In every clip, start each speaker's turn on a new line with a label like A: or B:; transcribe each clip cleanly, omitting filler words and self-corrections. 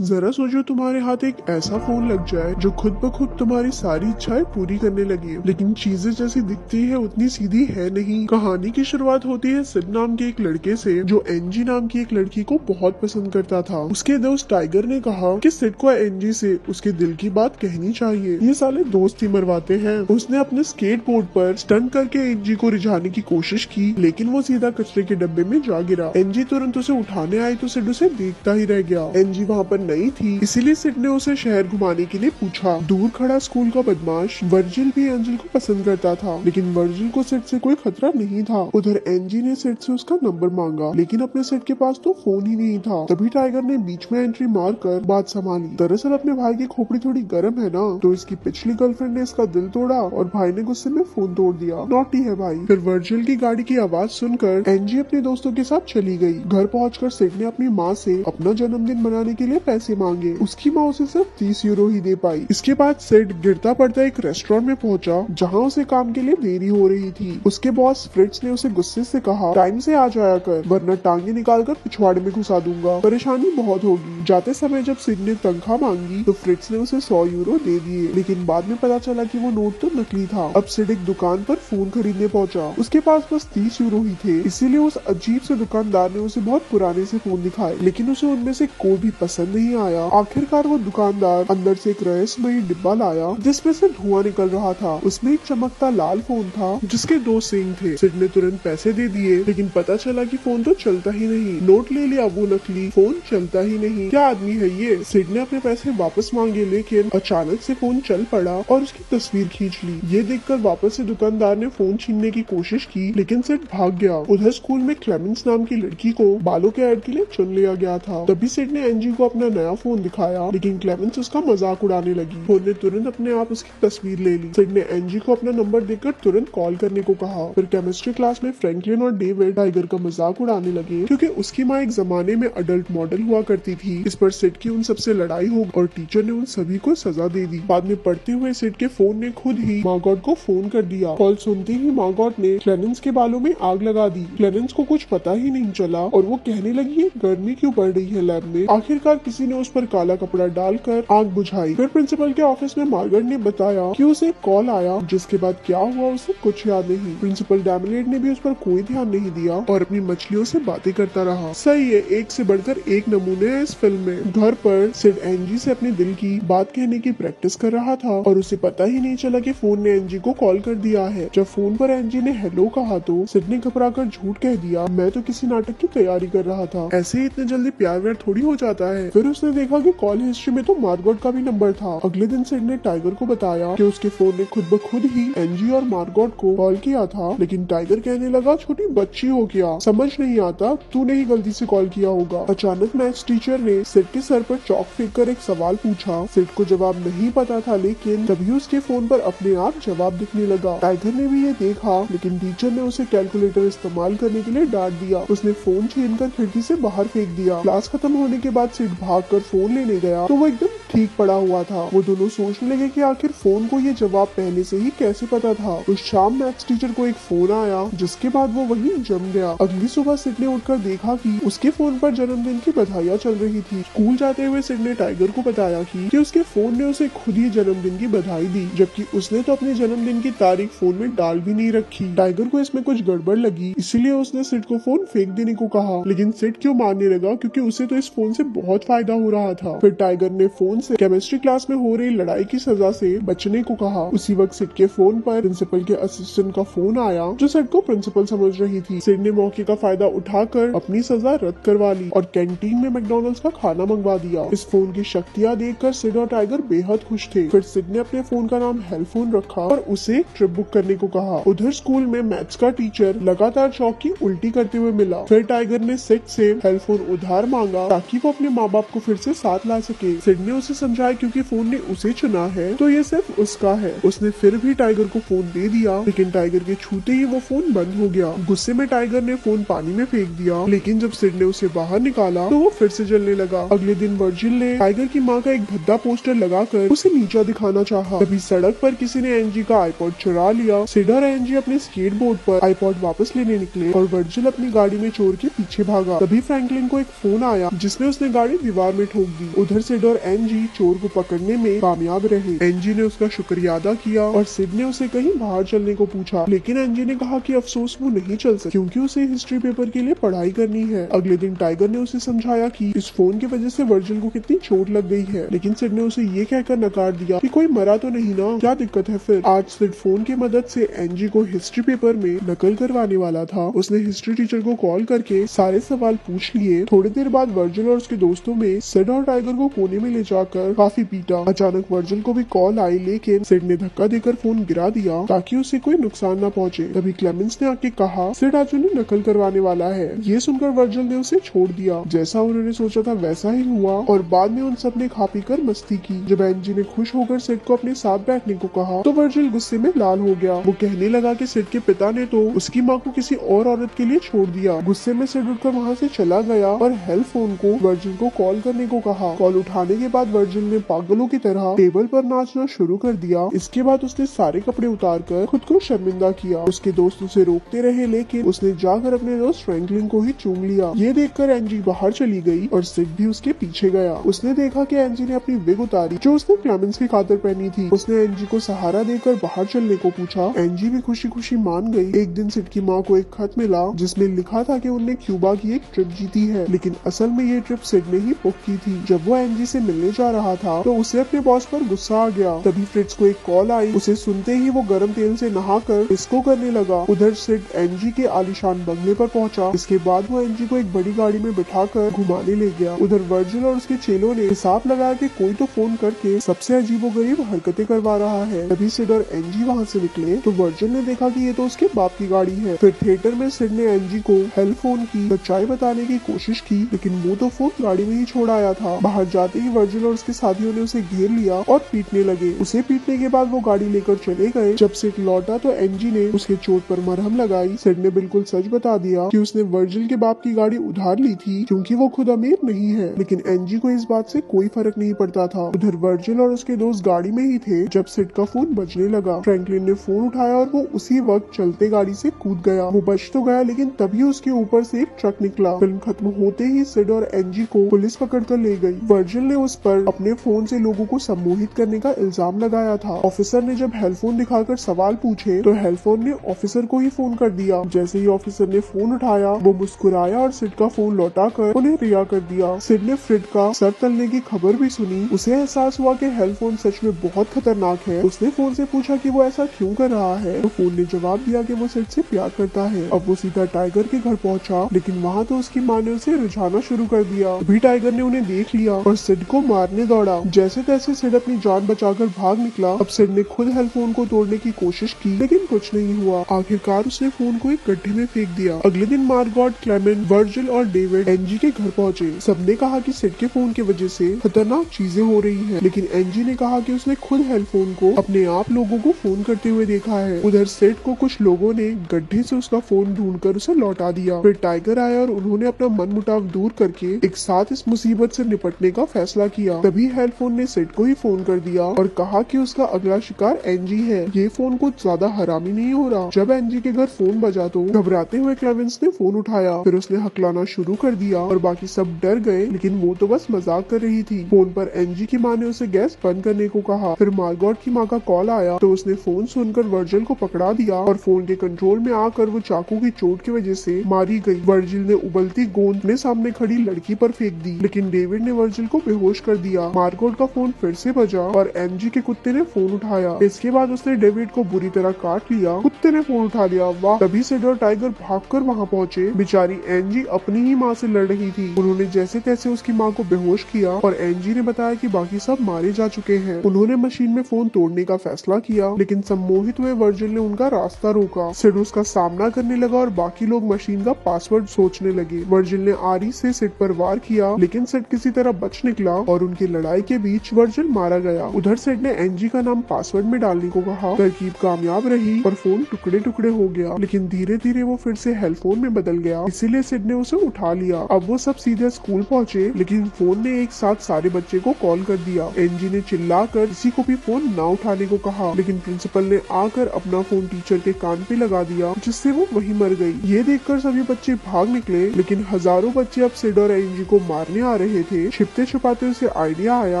A: जरा सोचो तुम्हारे हाथ एक ऐसा फोन लग जाए जो खुद ब खुद तुम्हारी सारी इच्छाएं पूरी करने लगे, लेकिन चीजें जैसी दिखती है उतनी सीधी है नहीं। कहानी की शुरुआत होती है सिड नाम के एक लड़के से जो एनजी नाम की एक लड़की को बहुत पसंद करता था। उसके दोस्त टाइगर ने कहा कि सिड को एनजी से उसके दिल की बात कहनी चाहिए। ये साले दोस्त ही मरवाते हैं। उसने अपने स्केट बोर्ड पर स्टंट करके एनजी को रिझाने की कोशिश की, लेकिन वो सीधा कचरे के डब्बे में जा गिरा। एनजी तुरंत उसे उठाने आई तो सिड उसे देखता ही रह गया। एनजी वहाँ पर नहीं थी, इसीलिए सिड ने उसे शहर घुमाने के लिए पूछा। दूर खड़ा स्कूल का बदमाश वर्जिल भी एंजल को पसंद करता था, लेकिन वर्जिल को सिड से कोई खतरा नहीं था। उधर एनजी ने सिड से उसका नंबर मांगा, लेकिन अपने सिड के पास तो फोन ही नहीं था। तभी टाइगर ने बीच में एंट्री मारकर बात संभाली। दरअसल अपने भाई की खोपड़ी थोड़ी गर्म है ना, तो इसकी पिछली गर्लफ्रेंड ने इसका दिल तोड़ा और भाई ने गुस्से में फोन तोड़ दिया। नॉटी है भाई। फिर वर्जिल की गाड़ी की आवाज सुनकर एनजी अपने दोस्तों के साथ चली गई। घर पहुंचकर सिड ने अपनी माँ से अपना जन्मदिन मनाने के लिए पैसे मांगे। उसकी माँ उसे सिर्फ 30 यूरो ही दे पाई। इसके बाद सिड गिरता पड़ता एक रेस्टोरेंट में पहुंचा, जहाँ उसे काम के लिए देरी हो रही थी। उसके बॉस फ्रिट्ज ने उसे गुस्से से कहा, टाइम से आ जाया कर वरना टांगे निकालकर पिछवाड़े में घुसा दूंगा, परेशानी बहुत होगी। जाते समय जब सिड ने तनख्वाह मांगी तो फ्रिट्ज ने उसे 100 यूरो दे दिए, लेकिन बाद में पता चला कि वो नोट तो नकली था। अब सिड एक दुकान पर फोन खरीदने पहुंचा। उसके पास बस 30 यूरो ही थे, इसीलिए उस अजीब से दुकानदार ने उसे बहुत पुराने से फोन दिखाए, लेकिन उसे उनमें से कोई भी पसंद नहीं आया। आखिरकार वो दुकानदार अंदर से एक रहस्यमयी डिब्बा लाया जिसमें से धुआं निकल रहा था। उसमें एक चमकता लाल फोन था जिसके 2 सिंग थे। सिड ने तुरंत पैसे दे दिए, लेकिन पता चला कि फोन तो चलता ही नहीं। नोट ले लिया वो नकली, फोन चलता ही नहीं। क्या आदमी है ये। सिड ने अपने पैसे वापस मांगे, लेकिन अचानक से फोन चल पड़ा और उसकी तस्वीर खींच ली। ये देखकर वापस से दुकानदार ने फोन छीनने की कोशिश की, लेकिन सिड भाग गया। उधर स्कूल में क्लेमेंस नाम की लड़की को बालों के ऐड के लिए चुन लिया गया था। तभी सिड ने एनजी को अपना नया फोन दिखाया, लेकिन क्लेमेंस उसका मजाक उड़ाने लगी। फोन ने तुरंत अपने आप उसकी तस्वीर ले ली। सिड ने एनजी को अपना नंबर देकर तुरंत कॉल करने को कहा। फिर केमिस्ट्री क्लास में फ्रैंकलिन और डेविड टाइगर का मजाक उड़ाने लगे, क्योंकि उसकी माँ एक जमाने में अडल्ट मॉडल हुआ करती थी। इस पर सिड की उन सबसे लड़ाई हो और टीचर ने उन सभी को सजा दे दी। बाद में पढ़ते हुए सिड के फोन ने खुद ही मार्गॉट को फोन कर दिया। कॉल सुनते ही मार्गॉट ने क्लेरेंस के बालों में आग लगा दी। क्लेरेंस को कुछ पता ही नहीं चला और वो कहने लगी ये गर्मी क्यों बढ़ रही है लैब में। आखिरकार किसी ने उस पर काला कपड़ा डालकर आग बुझाई। फिर प्रिंसिपल के ऑफिस में मार्गरेट ने बताया कि उसे कॉल आया, जिसके बाद क्या हुआ उसे कुछ याद नहीं। प्रिंसिपल डैमलेट ने भी उस पर कोई ध्यान नहीं दिया और अपनी मछलियों से बातें करता रहा। सही है, एक से बढ़कर एक नमूने हैं इस फिल्म में। घर पर सिड एनजी से अपने दिल की बात कहने की प्रैक्टिस कर रहा था और उसे पता ही नहीं चला कि फोन ने एनजी को कॉल कर दिया है। जब फोन पर एनजी ने हेलो कहा तो सिड ने घबराकर झूठ कह दिया, मैं तो किसी नाटक की तैयारी कर रहा था। ऐसे ही इतने जल्दी प्यार व्यार थोड़ी हो जाता है। फिर उसने देखा कि कॉल हिस्ट्री में तो मार्गॉट का भी नंबर था। अगले दिन सिड ने टाइगर को बताया कि उसके फोन ने खुद ब खुद ही एनजी और मार्गॉट को कॉल किया था, लेकिन टाइगर कहने लगा छोटी बच्ची हो क्या, समझ नहीं आता, तूने ही गलती से कॉल किया होगा। अचानक मैथ्स टीचर ने सिड के सर पर चौक फेंक कर एक सवाल पूछा। सिड को जवाब नहीं पता था, लेकिन तभी उसके फोन पर अपने आप जवाब दिखने लगा। टाइगर ने भी ये देखा, लेकिन टीचर ने उसे कैलकुलेटर इस्तेमाल करने के लिए डांट दिया। उसने फोन छीनकर खिड़की से बाहर फेंक दिया। क्लास खत्म होने के बाद सिड भागकर फोन लेने गया तो वो एकदम ठीक पड़ा हुआ था। वो दोनों सोचने लगे कि आखिर फोन को ये जवाब पहले से ही कैसे पता था। उस शाम मैथ्स टीचर को एक फोन आया, जिसके बाद वो वहीं जम गया। अगली सुबह सिड ने उठकर देखा कि उसके फोन पर जन्मदिन की बधाइयां चल रही थी। स्कूल जाते हुए सिड ने टाइगर को बताया कि उसके फोन ने उसे खुद ही जन्मदिन की बधाई दी, जबकि उसने तो अपने जन्मदिन की तारीख फोन में डाल भी नहीं रखी। टाइगर को इसमें कुछ गड़बड़ लगी, इसीलिए उसने सिड को फोन फेंक देने को कहा, लेकिन सिड क्यों मानने लगा, क्योंकि उसे तो इस फोन से बहुत फायदा हो रहा था। फिर टाइगर ने फोन से केमिस्ट्री क्लास में हो रही लड़ाई की सजा से बचने को कहा। उसी वक्त सिड के फोन पर प्रिंसिपल के असिस्टेंट का फोन आया, जो सिड को प्रिंसिपल समझ रही थी। सिड ने मौके का फायदा उठाकर अपनी सजा रद्द करवा ली और कैंटीन में मैकडॉनल्ड्स का खाना मंगवा दिया। इस फोन की शक्तियाँ देखकर सिड और टाइगर बेहद खुश थे। फिर सिड ने अपने फोन का नाम हेल्फोन रखा और उसे एक ट्रिप बुक करने को कहा। उधर स्कूल में मैथ्स का टीचर लगातार चौक की उल्टी करते हुए मिला। फिर टाइगर ने सिड से हेल्फोन उधार मांगा ताकि वो अपने माँ बाप को फिर से साथ ला सके। सिड ने उसे उसे समझाया क्योंकि फोन ने उसे चुना है तो ये सिर्फ उसका है। उसने फिर भी टाइगर को फोन दे दिया, लेकिन टाइगर के छूते ही वो फोन बंद हो गया। गुस्से में टाइगर ने फोन पानी में फेंक दिया, लेकिन जब सिड ने उसे बाहर निकाला तो वो फिर से जलने लगा। अगले दिन वर्जिल ने टाइगर की माँ का एक भद्दा पोस्टर लगाकर उसे नीचा दिखाना चाहा। तभी सड़क पर किसी ने एंजी का आईपॉड चुरा लिया। सिड और एंजी अपने स्केट बोर्ड पर आईपॉड वापस लेने निकले और वर्जिल अपनी गाड़ी में चोर के पीछे भागा। तभी फ्रैंकलिन को एक फोन आया जिसने उसने गाड़ी दीवार में ठोक दी। उधर सिड और एंजी चोर को पकड़ने में कामयाब रहे। एंजी ने उसका शुक्रिया अदा किया और सिड ने उसे कहीं बाहर चलने को पूछा, लेकिन एंजी ने कहा कि अफसोस वो नहीं चल सकती क्योंकि उसे हिस्ट्री पेपर के लिए पढ़ाई करनी है। अगले दिन टाइगर ने उसे समझाया कि इस फोन की वजह से वर्जिल को कितनी चोट लग गई है, लेकिन सिड ने उसे ये कहकर नकार दिया कि कोई मरा तो नहीं ना, क्या दिक्कत है फिर। आज सिड फोन की मदद से एंजी को हिस्ट्री पेपर में नकल करवाने वाला था। उसने हिस्ट्री टीचर को कॉल करके सारे सवाल पूछ लिए। थोड़ी देर बाद वर्जिल और उसके दोस्तों में सिड और टाइगर को कोने में ले जाकर काफी पीटा। अचानक वर्जिल को भी कॉल आई, लेकिन सिड ने धक्का देकर फोन गिरा दिया ताकि उसे कोई नुकसान न पहुंचे। तभी क्लेमेंस ने आके कहा सिड आज उन्हें नकल करवाने वाला है। ये सुनकर वर्जिल ने उसे छोड़ दिया। जैसा उन्होंने सोचा था वैसा ही हुआ और बाद में उन सब ने खा पी कर मस्ती की। जब एंजी ने खुश होकर सिड को अपने साथ बैठने को कहा तो वर्जिल गुस्से में लाल हो गया। वो कहने लगा कि सिड के पिता ने तो उसकी माँ को किसी और औरत के लिए छोड़ दिया। गुस्से में सिड उठकर वहाँ से चला गया और हेल्प फोन को वर्जिल को कॉल करने को कहा। कॉल उठाने के बाद वर्जिल ने पागलों की तरह टेबल पर नाचना शुरू कर दिया। इसके बाद उसने सारे कपड़े उतार कर खुद को शर्मिंदा किया। उसके दोस्त उसे रोकते रहे, लेकिन उसने जाकर अपने दोस्त फ्रैंकलिन को ही चूम लिया। ये देखकर एंजी बाहर चली गई और सिड भी उसके पीछे गया। उसने देखा कि एंजी ने अपनी विग उतारी जो उसने क्लेमेंस की खातिर पहनी थी। उसने एंजी को सहारा देकर बाहर चलने को पूछा। एंजी भी खुशी खुशी मान गई। एक दिन सिड की माँ को एक खत मिला जिसमें लिखा था कि उन्हें क्यूबा की एक ट्रिप जीती है, लेकिन असल में ये ट्रिप सिड ने ही बुक की थी। जब वो एंजी से मिलने जा रहा था तो उसे अपने बॉस पर गुस्सा आ गया। तभी फ्रिट्ज को एक कॉल आई। उसे सुनते ही वो गर्म तेल से नहाकर डिस्को करने लगा। उधर सिड एंजी के आलीशान बंगले पर पहुंचा। इसके बाद वो एंजी को एक बड़ी गाड़ी में बिठाकर घुमाने ले गया। उधर वर्जिल और उसके चेलों ने हिसाब लगाया कि कोई तो फोन करके सबसे अजीबोगरीब हरकतें करवा रहा है। तभी सिड और एंजी वहाँ से निकले तो वर्जिल ने देखा कि ये तो उसके बाप की गाड़ी है। फिर थिएटर में सिड ने एंजी को हेल्प फोन की सच्चाई बताने की कोशिश की, लेकिन वो तो फोन गाड़ी में ही छोड़ आया था। बाहर जाते ही वर्जिल और उसके साथियों ने उसे घेर लिया और पीटने लगे। उसे पीटने के बाद वो गाड़ी लेकर चले गए। जब सिड लौटा तो एंजी ने उसके चोट पर मरहम लगाई। सिड ने बिल्कुल सच बता दिया कि उसने वर्जिल के बाप की गाड़ी उधार ली थी क्योंकि वो खुद अमीर नहीं है, लेकिन एंजी को इस बात से कोई फर्क नहीं पड़ता था। उधर वर्जिल और उसके दोस्त गाड़ी में ही थे जब सिड का फोन बजने लगा। फ्रैंकलिन ने फोन उठाया और वो उसी वक्त चलते गाड़ी से कूद गया। वो बच तो गया, लेकिन तभी उसके ऊपर से एक ट्रक निकला। फिल्म खत्म होते ही सिड और एंजी को पुलिस पकड़ कर ले गई। वर्जिल ने उस पर अपने फोन से लोगों को सम्मोहित करने का इल्जाम लगाया था। ऑफिसर ने जब हेल्पफोन दिखाकर सवाल पूछे तो हेल्पफोन ने ऑफिसर को ही फोन कर दिया। जैसे ही ऑफिसर ने फोन उठाया वो मुस्कुराया और सिड का फोन लौटाकर उन्हें रिहा कर दिया। सिड ने फ्रिड का सर तलने की खबर भी सुनी। उसे एहसास हुआ कि हेल्पफोन सच में बहुत खतरनाक है। उसने फोन से पूछा कि वो ऐसा क्यों कर रहा है तो फोन ने जवाब दिया कि वो सिड से प्यार करता है। अब वो सीधा टाइगर के घर पहुंचा, लेकिन वहाँ तो उसकी माँ ने उसे रिझाना शुरू कर दिया। अभी टाइगर ने उन्हें देख लिया और सिड को मारने दौड़ा। जैसे तैसे सिड अपनी जान बचाकर भाग निकला। अब सिड ने खुद हेल्पफोन को तोड़ने की कोशिश की, लेकिन कुछ नहीं हुआ। आखिरकार उसने फोन को एक गड्ढे में फेंक दिया। अगले दिन मार्गॉट, क्लेमेंट, वर्जिल और डेविड एंजी के घर पहुंचे। सबने कहा कि सिड के फोन की वजह से खतरनाक चीजें हो रही हैं, लेकिन एंजी ने कहा कि उसने खुद हेल्पफोन को अपने आप लोगों को फोन करते हुए देखा है। उधर सिड को कुछ लोगों ने गड्ढे से उसका फोन ढूंढकर उसे लौटा दिया। फिर टाइगर आया और उन्होंने अपना मनमुटाव दूर करके एक साथ इस मुसीबत से निपटने का फैसला किया। तभी हेल्पफोन ने सिड को ही फोन कर दिया और कहा कि उसका अगला शिकार एंजी है। ये फोन कुछ ज्यादा हरामी नहीं हो रहा। जब एंजी के घर फोन बजा तो घबराते हुए क्लेमेंस ने फोन उठाया। फिर उसने हकलाना शुरू कर दिया और बाकी सब डर गए, लेकिन वो तो बस मजाक कर रही थी। फोन पर एंजी की माँ ने उसे गैस बंद करने को कहा। फिर मार्गॉट की माँ का कॉल आया तो उसने फोन सुनकर वर्जिल को पकड़ा दिया और फोन के कंट्रोल में आकर वो चाकू की चोट की वजह से मारी गई। वर्जिल ने उबलती गोंद अपने सामने खड़ी लड़की पर फेंक दी, लेकिन डेविड ने वर्जिल को बेहोश कर दिया। मार्गॉट का फोन फिर से बजा और एंजी के कुत्ते ने फोन उठाया। इसके बाद उसने डेविड को बुरी तरह काट लिया। कुत्ते ने फोन उठा लिया। वाह! तभी सिड और टाइगर भागकर वहाँ पहुँचे। बेचारी एंजी अपनी ही माँ से लड़ रही थी। उन्होंने जैसे तैसे उसकी माँ को बेहोश किया और एंजी ने बताया कि बाकी सब मारे जा चुके हैं। उन्होंने मशीन में फोन तोड़ने का फैसला किया, लेकिन सम्मोहित हुए वर्जिल ने उनका रास्ता रोका। सिड उसका सामना करने लगा और बाकी लोग मशीन का पासवर्ड सोचने लगे। वर्जिल ने आरी से सिड पर वार किया, लेकिन सिड किसी तरह बच निकला और उनकी की लड़ाई के बीच वर्जिल मारा गया। उधर सिड ने एंजी का नाम पासवर्ड में डालने को कहा। तरकीब कामयाब रही और फोन टुकड़े टुकड़े हो गया, लेकिन धीरे धीरे वो फिर से हेल्पफोन में बदल गया। इसीलिए सिड ने उसे उठा लिया। अब वो सब सीधे स्कूल पहुंचे, लेकिन फोन ने एक साथ सारे बच्चे को कॉल कर दिया। एंजी ने चिल्लाकर किसी को भी फोन ना उठाने को कहा, लेकिन प्रिंसिपल ने आकर अपना फोन टीचर के कान पे लगा दिया, जिससे वो वहीं मर गई। ये देखकर सभी बच्चे भाग निकले, लेकिन हजारों बच्चे अब सिड और एंजी को मारने आ रहे थे। छिपते छुपाते उसे आइडिया आया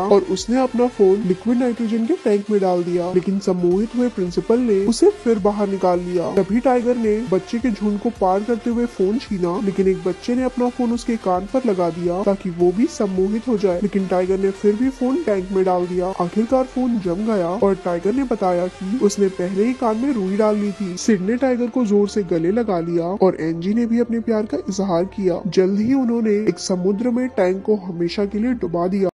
A: और उसने अपना फोन लिक्विड नाइट्रोजन के टैंक में डाल दिया, लेकिन सम्मोहित हुए प्रिंसिपल ने उसे फिर बाहर निकाल लिया। तभी टाइगर ने बच्चे के झुंड को पार करते हुए फोन छीना, लेकिन एक बच्चे ने अपना फोन उसके कान पर लगा दिया ताकि वो भी सम्मोहित हो जाए, लेकिन टाइगर ने फिर भी फोन टैंक में डाल दिया। आखिरकार फोन जम गया और टाइगर ने बताया कि उसने पहले ही कान में रुई डाल ली थी। सिड ने टाइगर को जोर से गले लगा लिया और एंजी ने भी अपने प्यार का इजहार किया। जल्द ही उन्होंने एक समुद्र में टैंक को हमेशा के लिए डुबा दिया।